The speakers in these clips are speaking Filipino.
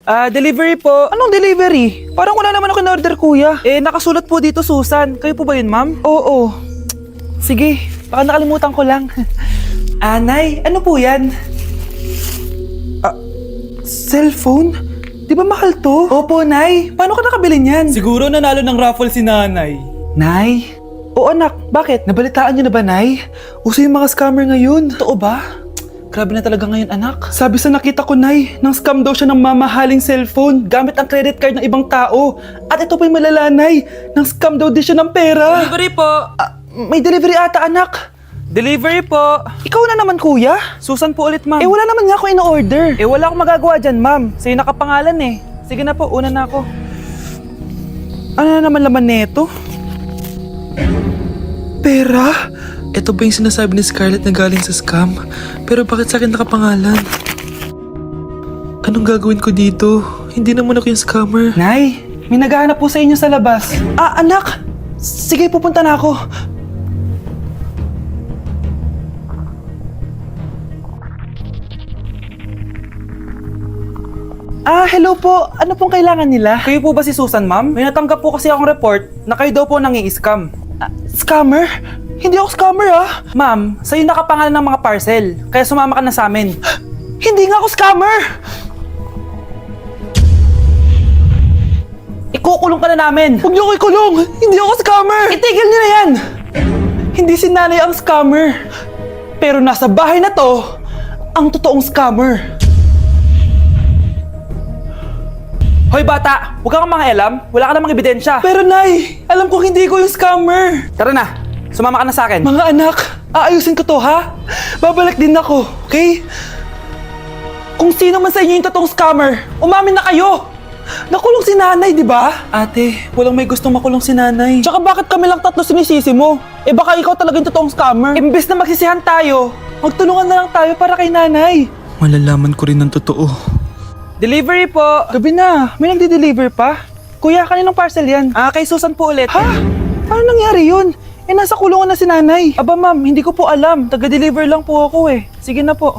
Delivery po. Anong delivery? Parang wala naman ako in-order, kuya. Nakasulat po dito, Susan. Kayo po ba yun, ma'am? Oo. Sige, baka nakalimutan ko lang. Nay, ano po yan? Cellphone? Di ba mahal to? Opo, Nay. Paano ka nakabili niyan? Siguro nanalo ng raffle si nanay. Nay? Oo, anak. Bakit? Nabalitaan niyo na ba, Nay? Uso yung mga scammer ngayon. Totoo ba? Grabe na talaga ngayon, anak. Sabi sa nakita ko, Nay, nang scam daw siya ng mamahaling cellphone gamit ang credit card ng ibang tao. At ito pa yung malala, Nay. Nang scam daw din siya ng pera. Delivery po. May delivery ata, anak. Delivery po. Ikaw na naman, kuya. Susan po ulit, ma'am. Wala naman nga ako in-order. Wala akong magagawa dyan, ma'am. Sa'yo nakapangalan eh. Sige na po, una na ako. Ano na naman laman neto? Pera? Ito ba yung sinasabi ni Scarlett na galing sa scam? Pero bakit sa akin nakapangalan? Anong gagawin ko dito? Hindi naman ako yung scammer. Nay, may naghahanap po sa inyo sa labas. Anak! Sige, pupunta na ako. Hello po. Ano pong kailangan nila? Kayo po ba si Susan, ma'am? May natanggap po kasi akong report na kayo daw po nangi-scam. Scammer? Hindi ako scammer, Ma'am, sa'yo nakapangalan ng mga parcel. Kaya sumama ka na sa amin. Hindi nga ako scammer! Ikukulong ka na namin. Huwag niyo ko ikulong! Hindi ako scammer! Itigil niyo na yan! Hindi si nanay ang scammer. Pero nasa bahay na to, ang totoong scammer. Hoy bata, huwag kang mangialam. Wala ka namang ebidensya. Pero nay, alam ko hindi ko yung scammer. Tara na, sumama ka na sa akin. Mga anak, aayusin ko to, ha? Babalik din ako, okay? Kung sino man sa inyo yung totoong scammer, umamin na kayo! Nakulong si nanay, di ba? Ate, walang may gustong makulong si nanay. Tsaka bakit kami lang tatlo sinisisi mo? Baka ikaw talaga yung totoong scammer. Imbes na magsisihan tayo, Magtulungan na lang tayo para kay nanay. Malalaman ko rin ng totoo. delivery po. Gabi na, may nagde-deliver pa? Kuya, kaninong parcel yan? Kay Susan po ulit. Ha? Paano nangyari yun? Nasa kulungan na si nanay. Aba ma'am, hindi ko po alam. Taga-deliver lang po ako eh. Sige na po.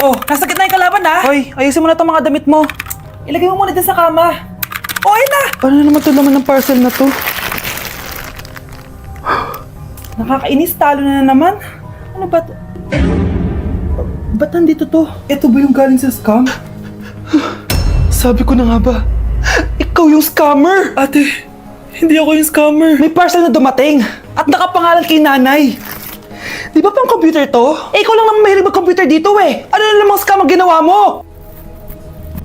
Oh, nasa gitna yung kalaban ha? Hoy, ayusin mo na itong mga damit mo. Ilagay mo muna dyan sa kama. Oh, ayun na! Paano naman ito laman ng parcel na to? Nakakainis, talo na naman. Ano ba to? Ba't nandito to? Ito ba yung galing sa scam? Sabi ko na nga ba? Ikaw yung scammer! Ate, hindi ako yung scammer. May parcel na dumating at nakapangalan kay nanay. Di ba pang computer to? Ikaw lang naman mahilig mag-computer dito eh. Ano na namang scam ang ginawa mo?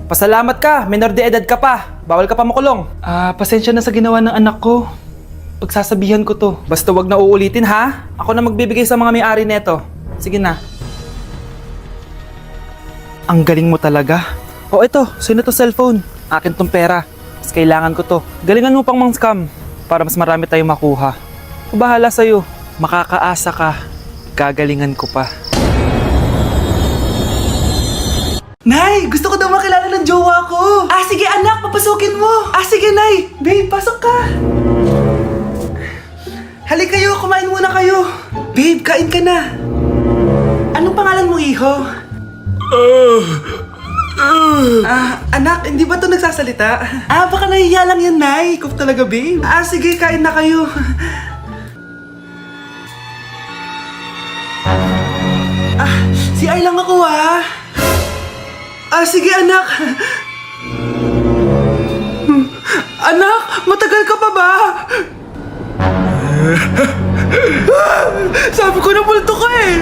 Pasalamat ka, minor de edad ka pa. Bawal ka pa makulong. Pasensya na sa ginawa ng anak ko. Pagsasabihan ko to. Basta wag na uulitin ha. Ako na magbibigay sa mga may-ari neto. Sige na. Ang galing mo talaga. Oh, ito. Sino to cellphone? Akin tong pera. Mas kailangan ko to. Galingan mo pang mang-scam para mas marami tayong makuha. Bahala sa'yo. Makakaasa ka. Gagalingan ko pa. Nay, gusto ko daw makilala ng jowa ko. Sige anak, papasukin mo. Sige Nay. Babe, pasok ka. Halika kayo, kumain muna kayo. Babe, kain ka na. Anong pangalan mo, iho? Anak, hindi ba ito nagsasalita? Baka nahihiya lang yan, Nay. Ikaw talaga, babe. Sige, kain na kayo. Si Ay lang ako, sige, anak. Anak, matagal ka pa ba? Sabi ko na multo ka eh.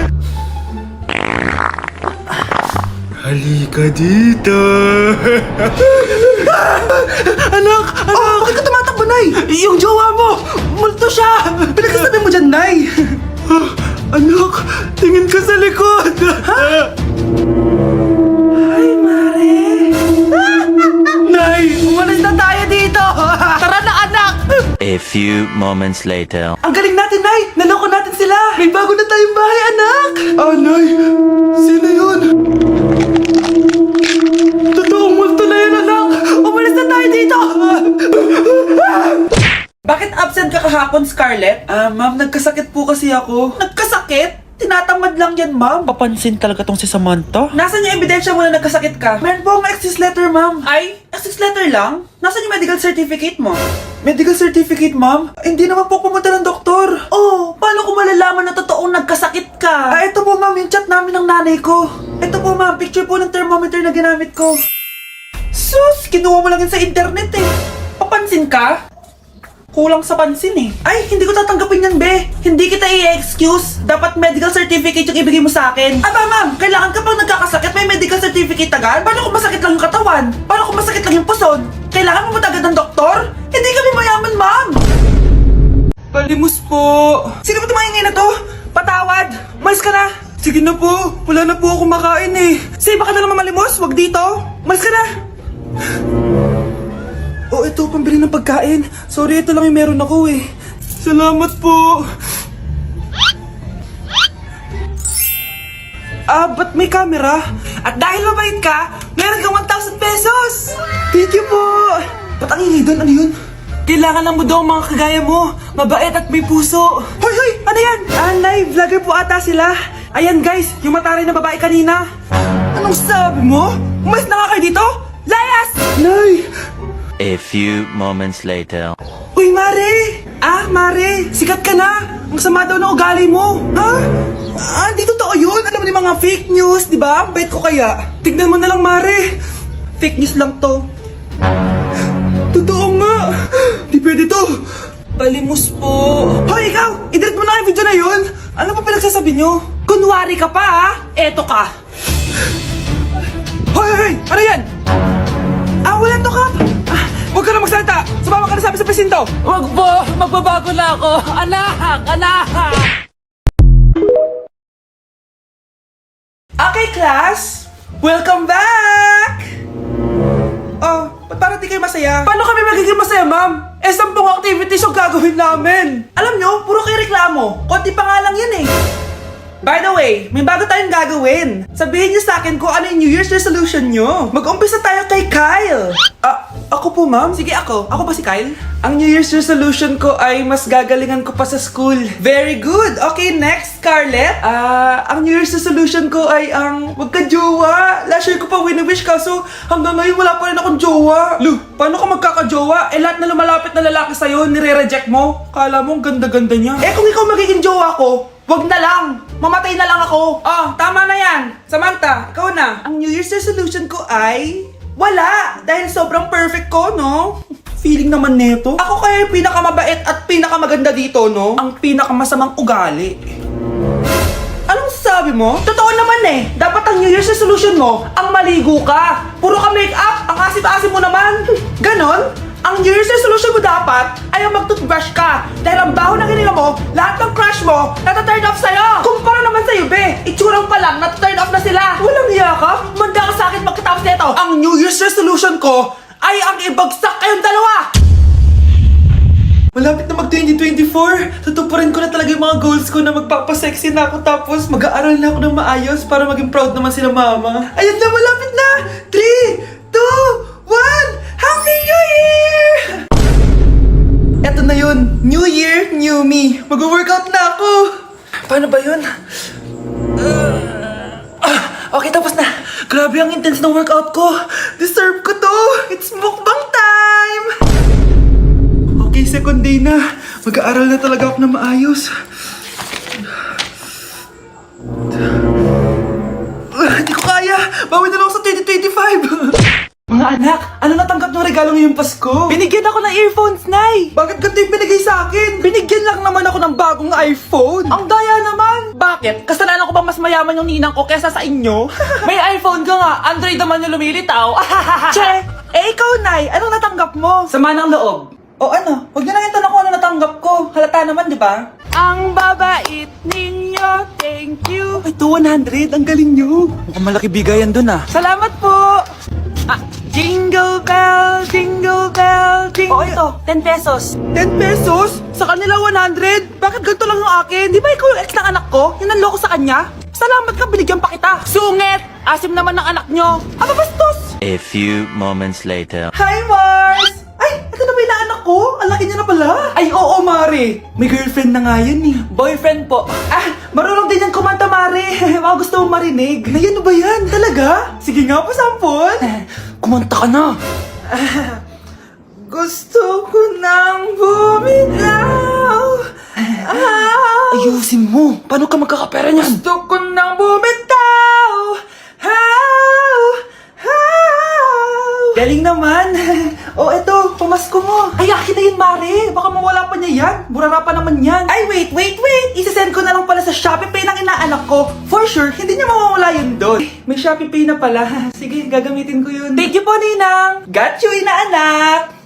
Halika dito. Anak! Bakit ka tumatakbo, Nay? Yung jowa mo! Multo siya! Pinagkasabi mo dyan, Nay! Anak! Tingin ka sa likod! Ay, Mare! Nay! Umalis na tayo dito! Tara na, anak! A few moments later. Ang galing natin, Nay! Naloko natin sila! May bago na tayong bahay, anak! Nay! Sino yun? Totoong multo na yun, anak! Umalis na tayo dito! Bakit absent ka kahapon, Scarlett? Ma'am, nagkasakit po kasi ako. Nagkasakit? tinatamad lang yan, ma'am. Papansin talaga tong si Samantha. Nasaan yung ebidensya mo na nagkasakit ka? Meron po akong excuse letter, ma'am. Ay, excuse letter lang? Nasaan yung medical certificate mo? Medical certificate, ma'am? Hindi naman po pumunta ng doktor. Oh, paano ko malalaman na totoong nagkasakit ka? Ah, ito po, ma'am, yung chat namin ng nanay ko. Ito po, ma'am, picture po ng thermometer na ginamit ko. Sus, kinuha mo lang yun sa internet eh. Papansin ka? Kulang sa pansin eh. Ay, hindi ko tatanggapin yan, be. Hindi kita i-excuse. Dapat medical certificate yung ibigay mo sa akin. Aba, ma'am, kailangan ka pang nagkakasakit, may medical certificate agad? Paano kung masakit lang yung katawan? Paano kung masakit lang yung puson? Kailangan mo agad ng doktor? Hindi kami mayaman, ma'am. Palimus po. Sino ba tumahingay na to? Patawad. Malis ka na. Sige na po. Wala na po ako makain eh. Say, baka na naman malimos. Wag dito. Malis ka na. Oh, ito, pambili ng pagkain. Sorry, ito lang yung meron ako eh. Salamat po. Ah, ba't may camera? At dahil mabait ka, meron kang 1,000 pesos! Thank you po! Ba't ang ingay doon? Ano yun? Kailangan lang mo daw ang mga kagaya mo. Mabait at may puso. Hoy, hoy! Ano yan? Ah, live vlogger po ata sila. Ayan guys, yung mataray na babae kanina. Anong sabi mo? Umalis na nga kayo dito? Layas! Nay! A few moments later. Uy, Mare! Ah, Mare! Sikat ka na! Ang sama daw ng ugali mo! Ha? Ah, di totoo yun! Alam mo yung mga fake news, di ba? Bait ko kaya. Tignan mo na lang, Mare! Fake news lang to. Totoo nga! Di pwede to! Palimus po. Hoy, ikaw! I-delete mo na yung video na yun! Ano pa pinagsasabi nyo? Kunwari ka pa, ha? Eto ka! Hoy, hoy, hoy! Ano yan? Ah, wala to, Kap! Ah, huwag ka na magsalita! Sumama ka na sabi sa presinto! Wag po. Magbabago na ako. Anak! Anak! Okay, class! Welcome back! Oh, ba't parang di kayo masaya? Paano kami magiging masaya, ma'am? Eh, 10 activities yung gagawin namin. Alam nyo, puro kayo reklamo. Konti pa nga lang yan eh. By the way, may bago tayong gagawin. Sabihin niyo sa akin kung ano yung New Year's resolution nyo. Mag-umpisa tayo kay Kyle. Ah, ako po, ma'am? Sige, ako. Ako ba si Kyle? Ang New Year's resolution ko ay mas gagalingan ko pa sa school. Very good. Okay, next, Scarlett. Ang New Year's resolution ko ay ang wag ka jowa. Last year ko pa wini-wish kaso hanggang ngayon wala pa rin akong jowa. Lu, paano ka magkakajowa? Eh, lahat na lumalapit na lalaki sa'yo, nire-reject mo. Kala mo ang ganda-ganda niya. Eh, kung ikaw magiging jowa ko, wag na lang! Mamatay na lang ako! Oh, tama na yan! Samantha, ikaw na! Ang New Year's resolution ko ay... wala! Dahil sobrang perfect ko, no? Feeling naman neto. Ako kaya yung pinakamabait at pinakamaganda dito, no? Ang pinakamasamang ugali. Anong sabi mo? Totoo naman eh! Dapat ang New Year's resolution mo, ang maligo ka! Puro ka make-up! Ang asim-asim mo naman! Ganon? Ang New Year's resolution mo dapat ay ang mag-toothbrush ka. Dahil ang baho ng hininga mo, lahat ng crush mo, nata-turn off sa'yo. Kumpara naman sa'yo, be. Itsurang pa lang, nata-turn off na sila. Walang hiya ka? Manda ka sa akin pagkatapos nito. Ang New Year's resolution ko ay ang ibagsak kayong dalawa. Malapit na mag-2024. Tutuparin ko na talaga yung mga goals ko na magpapasexy na ako tapos mag-aaral na ako ng maayos para maging proud naman sila mama. Ayun na, malapit na. 3, 2, 1. Happy New Year! Eto na yun. New Year, new me. Mag-workout na ako. Paano ba yun? Okay, tapos na. Grabe ang intense ng workout ko. Deserve ko to. It's mukbang time. Okay, second day na. Mag-aaral na talaga ako na maayos. Hindi ko kaya. Bawi na lang ako sa 2025. Mga anak, ano natanggap ng regalo ngayong Pasko? Binigyan ako ng earphones, Nay! Bakit ganito yung binigay sa akin? Binigyan lang naman ako ng bagong iPhone! Ang daya naman! Bakit? Kasalanan ko bang mas mayaman yung ninang ko kesa sa inyo? May iPhone ka nga, Android naman yung lumilitaw! Che! Eh ikaw, Nay, anong natanggap mo? Sama ng loob. O ano? Huwag niyo na yung tanong kung ano natanggap ko. Halata naman, di ba? Ang babait ninyo. Thank you. Ito, 100. Ang galing niyo. Mukhang malaki bigayan dun ah. Salamat po! Jingle bell, jingle bell, jingle... Oh, ito. 10 pesos. 10 pesos? Sa kanila 100? Bakit ganito lang yung akin? Di ba ikaw yung ex ng anak ko? Yung nanloko sa kanya? Salamat ka, binigyan pa kita. Sungit! Asim naman ng anak nyo. Aba, bastos! A few moments later. Hi, Mars! Ay, ito na ba yung anak ko? Ang laki niya na pala. Ay, oo, Mari. May girlfriend na nga yan eh. Boyfriend po. Ah, marunong din yan kumanta, Mare. Baka gusto mong marinig. Nay, ano ba yan? Talaga? Sige nga po, sampol. Kumanta ka na! Gusto ko nang bumitaw. Ayusin mo! Paano ka magkakapera niyan? Gusto ko nang bumitaw. Galing naman. Oh, eto, pamasko mo. Ay, akin na yun, Mare. Baka mawala pa niya yan. Burara pa naman yan. Ay, wait. Isasend ko na lang pala sa Shopee Pay ng inaanak ko. For sure, hindi niya mawawala yun doon. May Shopee Pay na pala. Sige, gagamitin ko yun. Thank you po, Ninang. Got you, inaanak.